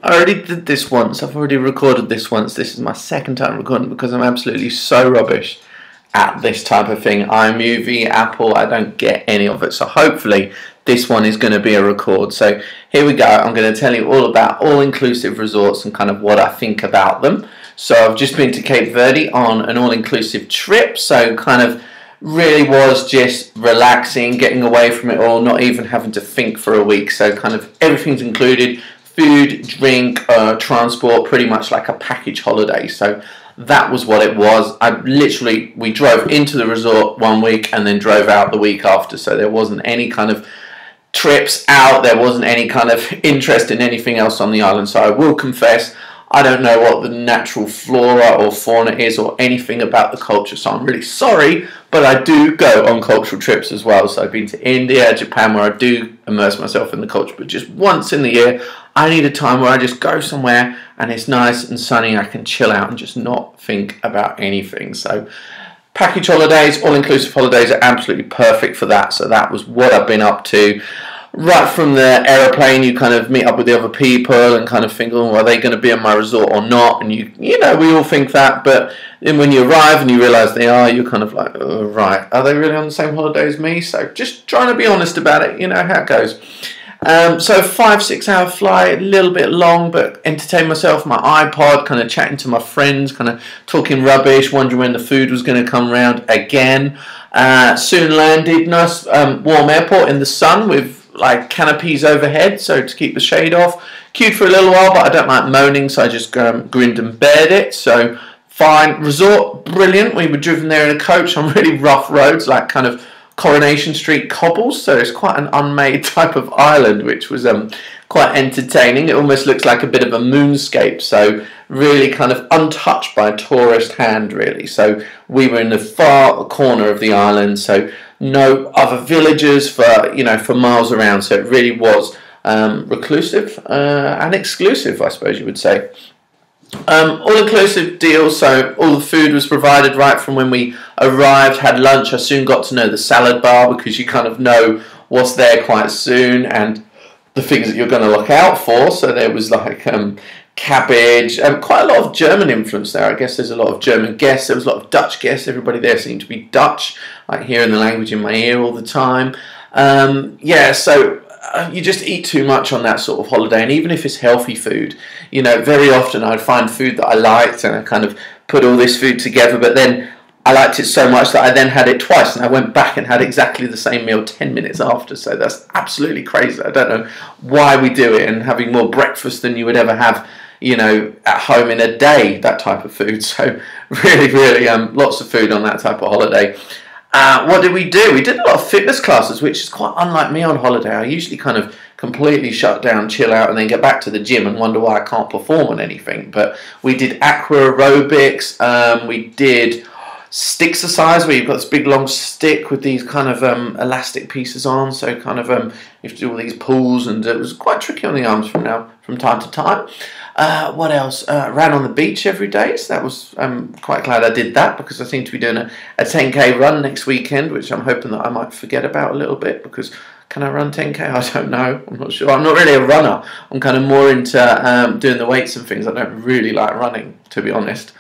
I already did this once. I've already recorded this once. This is my second time recording because I'm absolutely so rubbish at this type of thing. iMovie, Apple, I don't get any of it. So hopefully this one is going to be a record. So here we go. I'm going to tell you all about all-inclusive resorts and kind of what I think about them. So I've just been to Cape Verde on an all-inclusive trip. So kind of really was just relaxing, getting away from it all, not even having to think for a week. So kind of everything's included. Food, drink, transport, pretty much like a package holiday. So that was what it was. We drove into the resort one week and then drove out the week after. So there wasn't any kind of trips out. There wasn't any kind of interest in anything else on the island. So I will confess, I don't know what the natural flora or fauna is or anything about the culture. So I'm really sorry, but I do go on cultural trips as well. So I've been to India, Japan, where I do immerse myself in the culture. But just once in the year, I need a time where I just go somewhere and it's nice and sunny. I can chill out and just not think about anything. So package holidays, all-inclusive holidays are absolutely perfect for that. So that was what I've been up to. Right from the aeroplane, you kind of meet up with the other people and kind of think, oh, are they going to be on my resort or not? And you know, we all think that. But then when you arrive and you realise they are, you're kind of like, oh, right, are they really on the same holiday as me? So just trying to be honest about it, you know how it goes. So 5-6 hour flight, a little bit long, but entertained myself, my iPod, kind of chatting to my friends, kind of talking rubbish, wondering when the food was going to come round again. Soon landed, nice warm airport in the sun with like canopies overhead, so to keep the shade off. Queued for a little while, but I don't like moaning, so I just grinned and bared it. So fine. Resort, brilliant. We were driven there in a coach on really rough roads, like kind of Coronation Street cobbles, so it's quite an unmade type of island, which was quite entertaining. It almost looks like a bit of a moonscape, so really kind of untouched by a tourist hand, really. So we were in the far corner of the island, so no other villages for miles around. So it really was reclusive and exclusive, I suppose you would say. All-inclusive deal, so all the food was provided right from when we arrived, had lunch. I soon got to know the salad bar because you kind of know what's there quite soon and the things that you're going to look out for. So there was like cabbage, quite a lot of German influence there. I guess there's a lot of German guests, there was a lot of Dutch guests. Everybody there seemed to be Dutch, like hearing the language in my ear all the time. Yeah, so you just eat too much on that sort of holiday, and even if it's healthy food, you know, very often I'd find food that I liked and I kind of put all this food together, but then I liked it so much that I then had it twice and I went back and had exactly the same meal 10 minutes after. So that's absolutely crazy. I don't know why we do it, and having more breakfast than you would ever have, you know, at home in a day, that type of food. So really lots of food on that type of holiday. What did we do? We did a lot of fitness classes, which is quite unlike me on holiday. I usually kind of completely shut down, chill out, and then get back to the gym and wonder why I can't perform on anything. But we did aqua aerobics. We did stick exercise, where you've got this big long stick with these kind of elastic pieces on. So kind of you have to do all these pulls, and it was quite tricky on the arms from time to time. What else? Ran on the beach every day, so that was, I'm quite glad I did that, because I seem to be doing a 10k run next weekend, which I'm hoping that I might forget about a little bit, because can I run 10k? I don't know, I'm not sure. I'm not really a runner. I'm kind of more into doing the weights and things. I don't really like running, to be honest.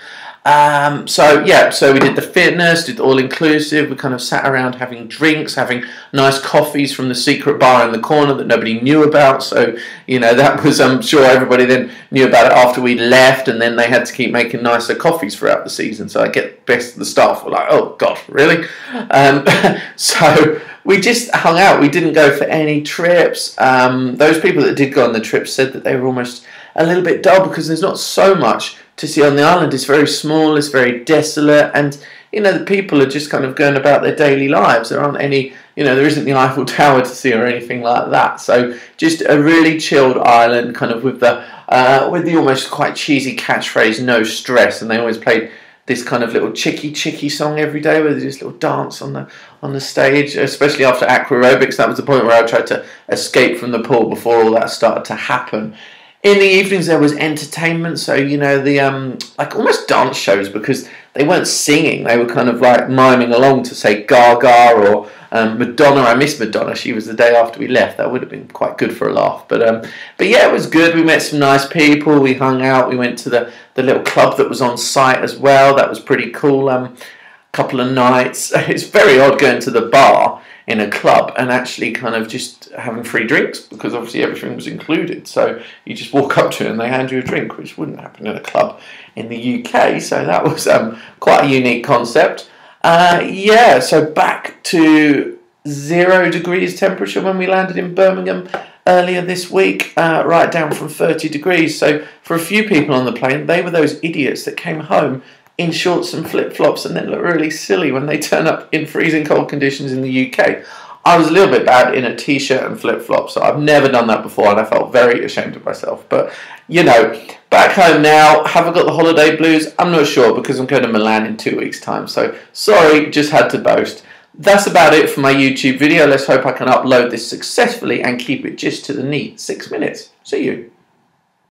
So we did the fitness, did the all-inclusive. We kind of sat around having drinks, having nice coffees from the secret bar in the corner that nobody knew about. So, you know, that was, I'm sure everybody then knew about it after we left, and then they had to keep making nicer coffees throughout the season. So I get best of the staff were like, oh God, really? So we just hung out. We didn't go for any trips. Those people that did go on the trip said that they were almost a little bit dull because there's not so much to see on the island. It's very small, it's very desolate, and you know, the people are just kind of going about their daily lives. There aren't any, you know, there isn't the Eiffel Tower to see or anything like that. So just a really chilled island, kind of with the almost quite cheesy catchphrase, no stress. And they always played this kind of little chicky song every day, where there's this little dance on the stage, especially after aqua aerobics. That was the point where I tried to escape from the pool before all that started to happen. In the evenings there was entertainment, so you know the like almost dance shows, because they weren't singing; they were kind of like miming along to say Gaga or Madonna. I miss Madonna. She was the day after we left. That would have been quite good for a laugh. But yeah, it was good. We met some nice people. We hung out. We went to the little club that was on site as well. That was pretty cool. Couple of nights. It's very odd going to the bar in a club and actually kind of just having free drinks, because obviously everything was included. So you just walk up to it and they hand you a drink, which wouldn't happen in a club in the UK. So that was quite a unique concept. Yeah, so back to 0 degrees temperature when we landed in Birmingham earlier this week, right down from 30 degrees. So for a few people on the plane, they were those idiots that came home in shorts and flip-flops and then look really silly when they turn up in freezing cold conditions in the UK. I was a little bit bad in a t-shirt and flip-flops, so I've never done that before and I felt very ashamed of myself. But, you know, back home now, have I got the holiday blues? I'm not sure, because I'm going to Milan in 2 weeks' time, so sorry, just had to boast. That's about it for my YouTube video. Let's hope I can upload this successfully and keep it just to the neat 6 minutes. See you.